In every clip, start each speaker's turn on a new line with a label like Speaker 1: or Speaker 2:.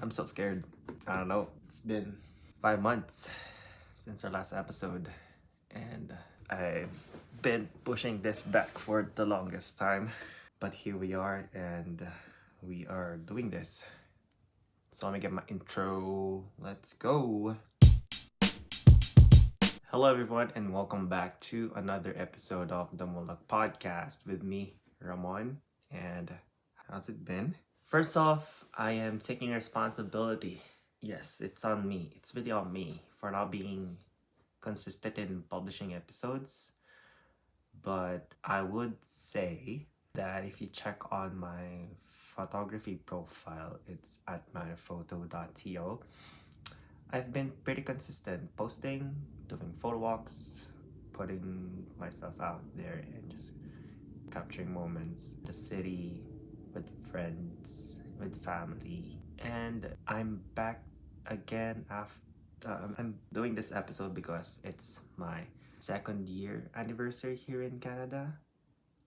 Speaker 1: I'm so scared. I don't know. It's been 5 months since our last episode, and I've been pushing this back for the longest time. But here we are, and we are doing this. So let me get my intro. Let's go. Hello, everyone, and welcome back to another episode of the Mulak Podcast with me, Ramon. And how's it been? First off, I am taking responsibility. Yes, it's on me. It's really on me for not being consistent in publishing episodes. But I would say that if you check on my photography profile, it's at myphoto.to. I've been pretty consistent posting, doing photo walks, putting myself out there and just capturing moments, the city, with friends, with family. And I'm back again after I'm doing this episode because it's my second year anniversary here in Canada.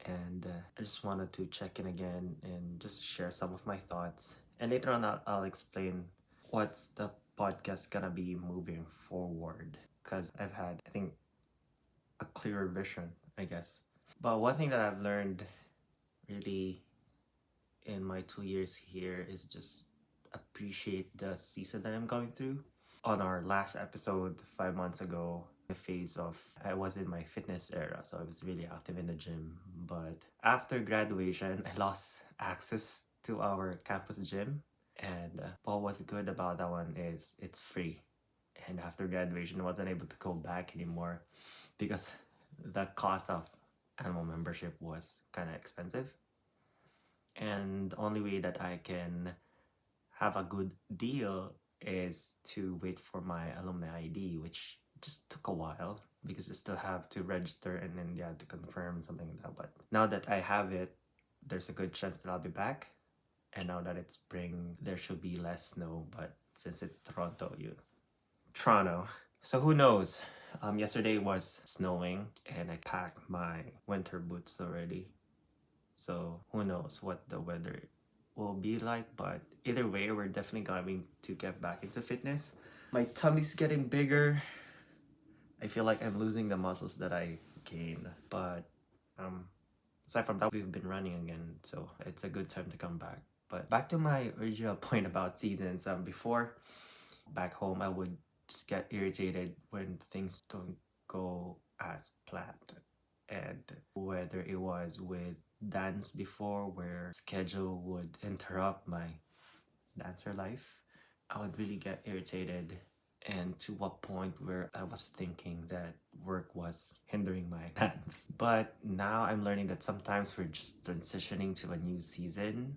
Speaker 1: And I just wanted to check in again and just share some of my thoughts. And later on, I'll explain what's the podcast gonna be moving forward. Because I've had, I think, a clearer vision, I guess. But one thing that I've learned really in my 2 years here is just appreciate the season that I'm going through. On our last episode 5 months ago, the phase of I was in my fitness era, so I was really active in the gym. But after graduation, I lost access to our campus gym. And what was good about that one is it's free. And after graduation, I wasn't able to go back anymore because the cost of animal membership was kind of expensive. And the only way that I can have a good deal is to wait for my alumni ID, which just took a while because you still have to register and then you have to confirm something like that. But now that I have it, there's a good chance that I'll be back. And now that it's spring, there should be less snow. But since it's Toronto. So who knows? Yesterday was snowing and I packed my winter boots already. So who knows what the weather will be like, but either way, we're definitely going to get back into fitness. My tummy's getting bigger. I feel like I'm losing the muscles that I gained, but aside from that, we've been running again, so it's a good time to come back. But back to my original point about seasons. Before back home, I would just get irritated when things don't go as planned, and whether it was with dance before where schedule would interrupt my dancer life, I would really get irritated, and to a point where I was thinking that work was hindering my dance. But now I'm learning that sometimes we're just transitioning to a new season,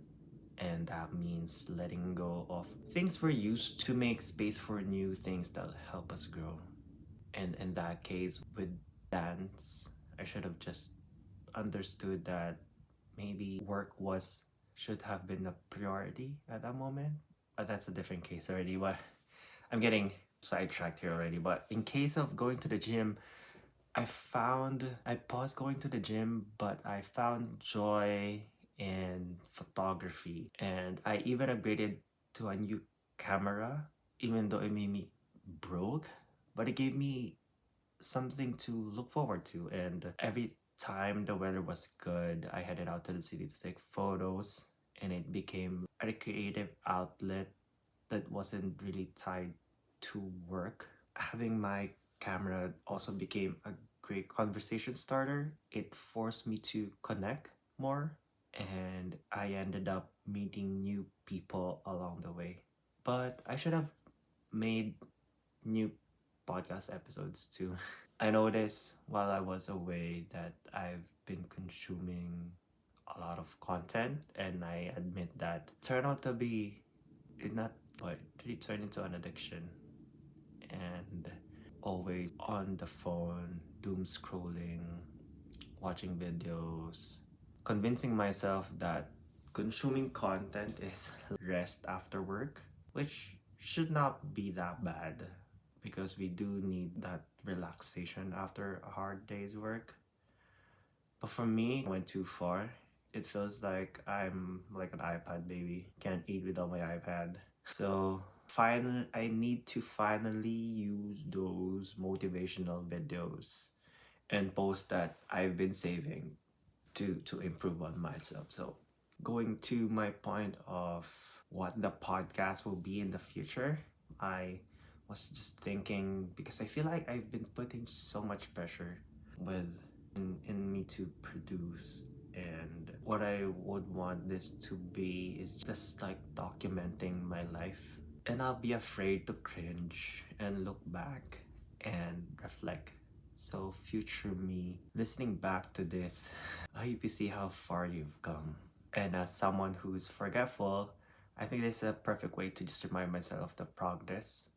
Speaker 1: and that means letting go of things we're used to make space for new things that help us grow. And in that case, with dance, I should have just understood that maybe work was should have been a priority at that moment. But that's a different case already. But I'm getting sidetracked here already. But in case of going to the gym, I paused going to the gym, but I found joy in photography. And I even upgraded to a new camera, even though it made me broke. But it gave me something to look forward to. And every time the weather was good, I headed out to the city to take photos, and it became a creative outlet that wasn't really tied to work. Having my camera also became a great conversation starter. It forced me to connect more, and I ended up meeting new people along the way. But I should have made new podcast episodes too. I noticed while I was away that I've been consuming a lot of content, and I admit that turned out to be it not but really turned into an addiction, and always on the phone, doom scrolling, watching videos, convincing myself that consuming content is rest after work, which should not be that bad because we do need that relaxation after a hard day's work. But for me, it went too far. It feels like I'm like an iPad baby. Can't eat without my iPad. So I need to finally use those motivational videos and post that I've been saving to improve on myself. So going to my point of what the podcast will be in the future, I was just thinking because I feel like I've been putting so much pressure with in me to produce, and what I would want this to be is just like documenting my life, and I'll be afraid to cringe and look back and reflect. So future me listening back to this, I hope you see how far you've come. And as someone who's forgetful, I think this is a perfect way to just remind myself of the progress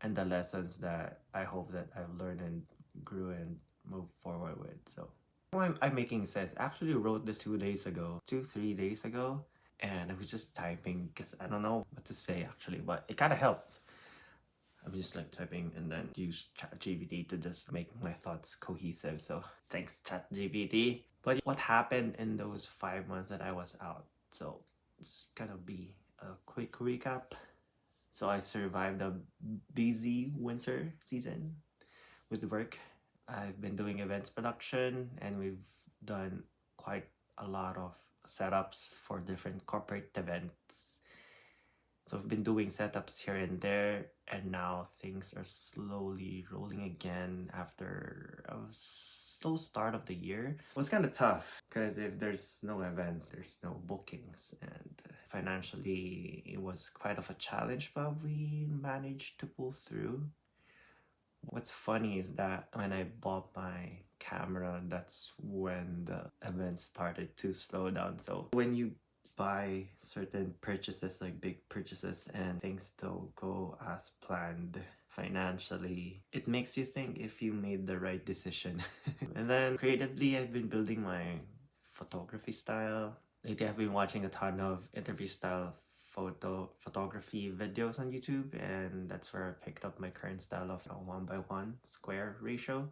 Speaker 1: and the lessons that I hope that I've learned and grew and moved forward with. So I'm making sense. I actually wrote this 2 days ago, 3 days ago, and I was just typing because I don't know what to say actually, but it kind of helped. I'm just like typing and then use ChatGPT to just make my thoughts cohesive. So thanks ChatGPT. But what happened in those 5 months that I was out? So it's gonna be a quick recap. So I survived a busy winter season with work. I've been doing events production and we've done quite a lot of setups for different corporate events. So I've been doing setups here and there, and now things are slowly rolling again after a slow start of the year. It was kind of tough because if there's no events, there's no bookings, and financially it was quite of a challenge, but we managed to pull through. What's funny is that when I bought my camera, that's when the events started to slow down. So when you buy certain purchases, like big purchases, and things don't go as planned financially, it makes you think if you made the right decision. And then creatively, I've been building my photography style. Lately, I've been watching a ton of interview style photography videos on YouTube, and that's where I picked up my current style of a 1:1 square ratio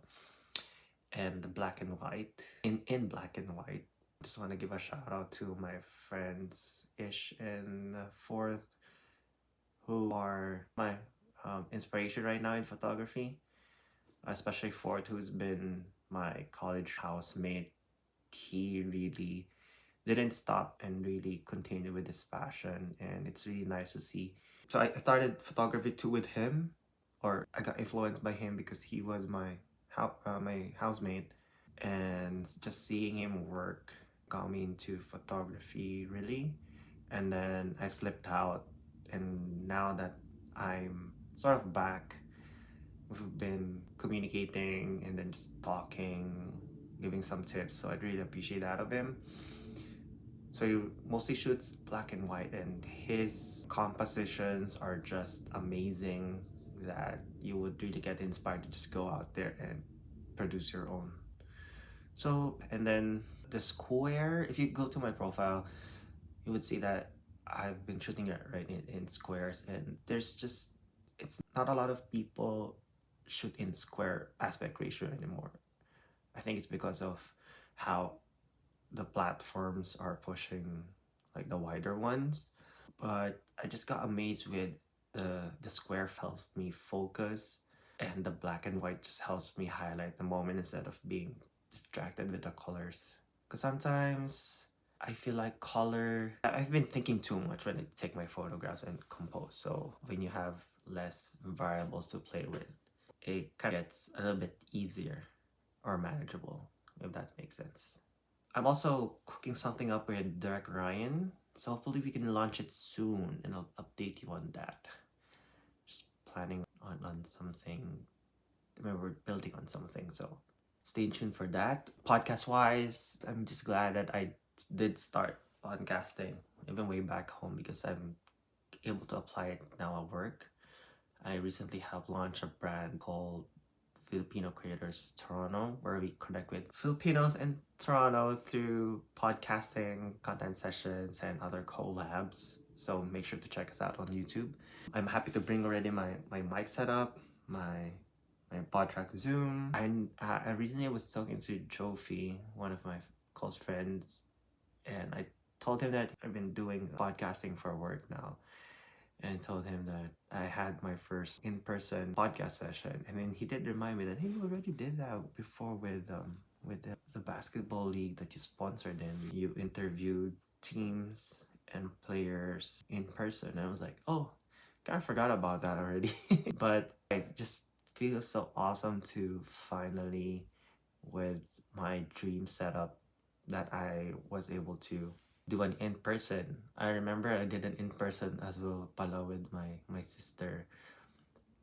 Speaker 1: and the black and white. In black and white, just want to give a shout out to my friends Ish and Fourth, who are my inspiration right now in photography, especially Fourth, who's been my college housemate. He really didn't stop and really continue with his passion, and it's really nice to see. So I started photography too with him, or I got influenced by him because he was my housemate, and just seeing him work got me into photography really. And then I slipped out, and now that I'm sort of back, we've been communicating and then just talking, giving some tips, so I really appreciate that of him. So he mostly shoots black and white, and his compositions are just amazing that you would really get inspired to just go out there and produce your own. So, and then the square, if you go to my profile, you would see that I've been shooting it right in squares, and it's not a lot of people shoot in square aspect ratio anymore. I think it's because of how the platforms are pushing like the wider ones, but I just got amazed with the square helps me focus, and the black and white just helps me highlight the moment instead of being distracted with the colors. Because sometimes I feel like color, I've been thinking too much when I take my photographs and compose. So when you have less variables to play with, it kind of gets a little bit easier or manageable, if that makes sense. I'm also cooking something up with Derek Ryan, so hopefully we can launch it soon, and I'll update you on that. Just planning on something. I mean, we're building on something, so stay tuned for that. Podcast wise, I'm just glad that I did start podcasting even way back home because I'm able to apply it now at work. I recently helped launch a brand called Filipino Creators Toronto, where we connect with Filipinos in Toronto through podcasting, content sessions, and other collabs. So make sure to check us out on YouTube. I'm happy to bring already my mic setup, my PodTrack Zoom. And I recently was talking to Jofi, one of my close friends, and I told him that I've been doing podcasting for work now. and told him that I had my first in-person podcast session. And then he did remind me that, hey, you already did that before with the basketball league that you sponsored, and you interviewed teams and players in person. And I was like, oh, kind of forgot about that already. But it just feels so awesome to finally, with my dream setup, that I was able to do an in-person. I remember I did an in-person as well pala with my sister.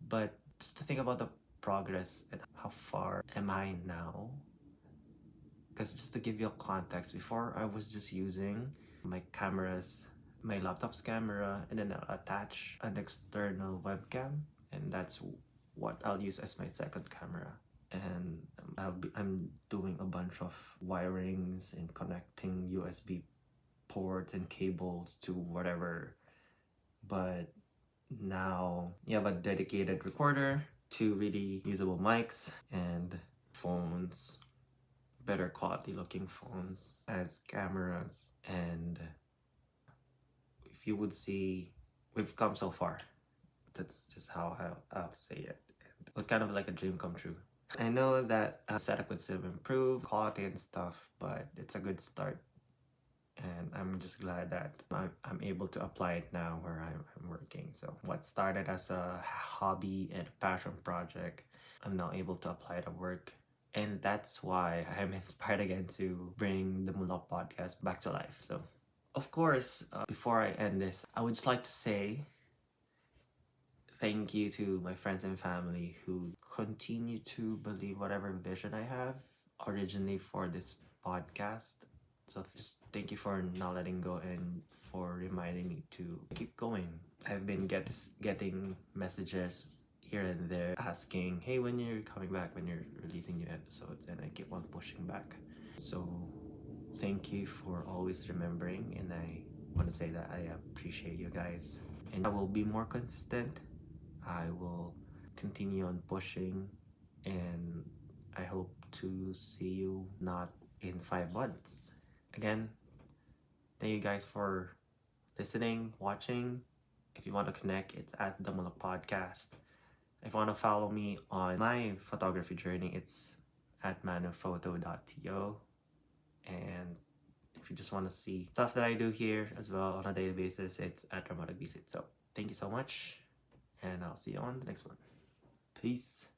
Speaker 1: But just to think about the progress and how far am I now, because just to give you a context, before I was just using my cameras, my laptop's camera, and then I'll attach an external webcam, and that's what I'll use as my second camera. And I'm doing a bunch of wirings and connecting USB ports and cables to whatever. But now you have a dedicated recorder, two really usable mics, and phones, better quality looking phones as cameras. And if you would see, we've come so far. That's just how I'll say it. It was kind of like a dream come true. I know that setup could still improve quality and stuff, but it's a good start. And I'm just glad that I'm able to apply it now where I'm working. So what started as a hobby and a passion project, I'm now able to apply it at work. And that's why I'm inspired again to bring the Mulak podcast back to life. So, of course, before I end this, I would just like to say thank you to my friends and family who continue to believe whatever vision I have originally for this podcast. So just thank you for not letting go and for reminding me to keep going. I've been getting messages here and there asking, hey, when you're coming back, when you're releasing new episodes, and I keep on pushing back. So thank you for always remembering, and I want to say that I appreciate you guys. And I will be more consistent. I will continue on pushing, and I hope to see you not in 5 months. Again, thank you guys for listening, watching. If you want to connect, it's at the Mulak Podcast. If you want to follow me on my photography journey, it's at manuphoto.to. And if you just want to see stuff that I do here as well on a daily basis, it's at Ramon. So thank you so much, and I'll see you on the next one. Peace.